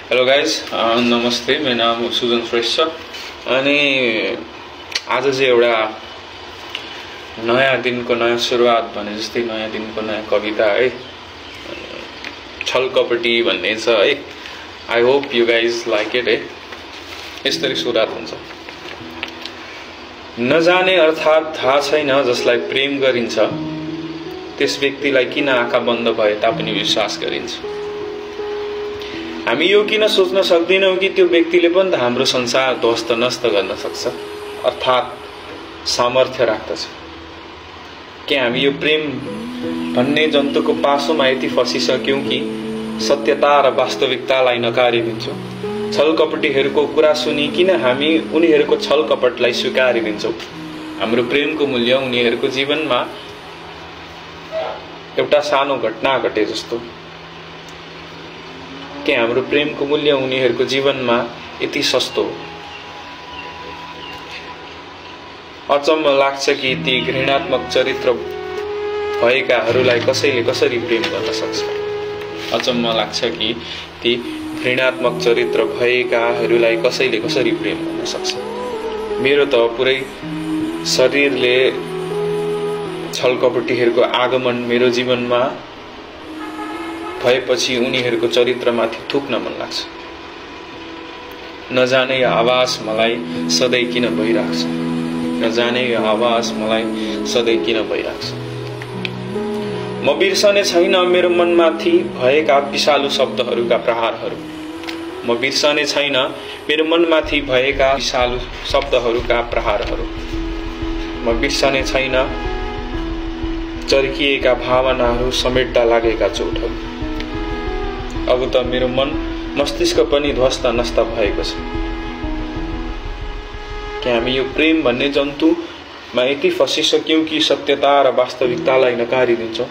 Hello guys, नमस्ते। मेरो नाम सुजन श्रेष्ठ छ अनि आज चाहिँ एउटा नयाँ दिनको नयाँ सुरुवात भने जस्तै नयाँ दिनको नयाँ कविता है, छलकपटी भन्ने छ है। I hope you guys like it है। यसरी सुरुवात हुन्छ। नजाने अर्थात् थाहा छैन जसलाई प्रेम गरिन्छ, त्यस व्यक्तिलाई किन आँखा बन्द भए तापनि विश्वास गरिन्छ। हामी यो किन सोच्न सक्दैनौँ कि त्यो व्यक्तिले पनि त हाम्रो संसार ध्वस्त नष्ट गर्न सक्छ, अर्थात् सामर्थ्य राख्दछ। के हामी यो प्रेम भन्ने जन्तुको पासोमा यति फसिसक्यौँ कि सत्यता र वास्तविकतालाई नकारिदिन्छौँ। छलकपटीहरूको कुरा सुनि किन हामी उनीहरूको छलकपटलाई स्वीकारिदिन्छौँ। हाम्रो प्रेमको मूल्य उनीहरूको जीवनमा एउटा सानो घटना घटे जस्तो। के हाम्रो प्रेमको मूल्य उनीहरूको जीवनमा यति सस्तो हो। अचम्म लाग्छ कि ती घृणात्मक चरित्र भएकाहरूलाई कसैले कसरी प्रेम गर्न सक्छ। अचम्म लाग्छ कि ती घृणात्मक चरित्र भएकाहरूलाई कसैले कसरी प्रेम गर्न सक्छ। मेरो त पुरै शरीरले छलकपटीहरूको आगमन मेरो जीवनमा भएपछि उनीहरूको चरित्रमाथि थुक्न मन लाग्छ। नजाने यो आवाज मलाई सधैँ किन भइरहेको छ। नजाने यो आवाज मलाई सधैँ किन भइरहेको छ। म बिर्सने छैन मेरो मनमाथि भएका विषालु शब्दहरूका प्रहारहरू। म बिर्सने छैन मेरो मनमाथि भएका विषालु शब्दहरूका प्रहारहरू। म बिर्सने छैन चर्किएका भावनाहरू समेट्दा लागेका चोटहरू। अब त मेरो मन मस्तिष्क पनि ध्वस्त नष्ट भएको छ। कि हामी यो प्रेम भन्ने जन्तुमा यति फसिसक्यौँ कि सत्यता र वास्तविकतालाई नकारिदिन्छौँ।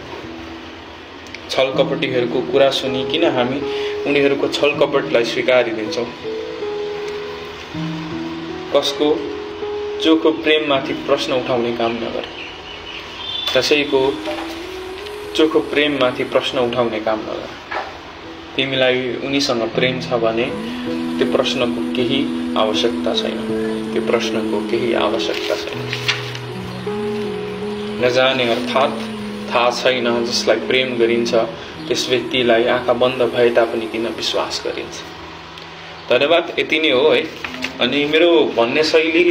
छलकपटीहरूको कुरा सुनि किन हामी उनीहरूको छलकपटलाई स्वीकारिदिन्छौँ। कसको चोखो प्रेममाथि प्रश्न उठाउने काम नगर। कसैको चोखो प्रेममाथि प्रश्न उठाउने काम नगर। तिमीलाई उनीसँग प्रेम छ भने त्यो प्रश्नको केही आवश्यकता छैन। त्यो प्रश्नको केही आवश्यकता छैन। नजाने अर्थात् थाहा छैन जसलाई प्रेम गरिन्छ, त्यस व्यक्तिलाई आँखा बन्द भए तापनि किन विश्वास गरिन्छ। धन्यवाद। यति नै हो है। अनि मेरो भन्ने शैली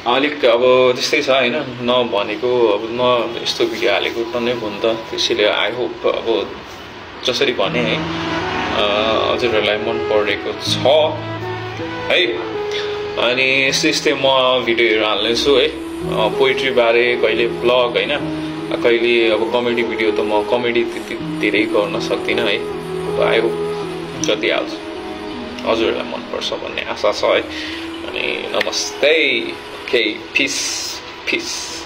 अलिक अब त्यस्तै छ होइन, नभनेको अब न यस्तो भिडियो हालेको त नै भयो नि त। त्यसैले आई होप अब जसरी भने है हजुरहरूलाई मन परेको छ है। अनि यस्तै म भिडियोहरू हाल्नेछु है, पोइट्री बारे, कहिले ब्लग होइन, कहिले अब कमेडी भिडियो। त म कमेडी त्यति धेरै गर्न सक्दिनँ है। आई होप जति हाल्छु हजुरहरूलाई मनपर्छ भन्ने आशा छ है। अनि नमस्ते। Okay, peace.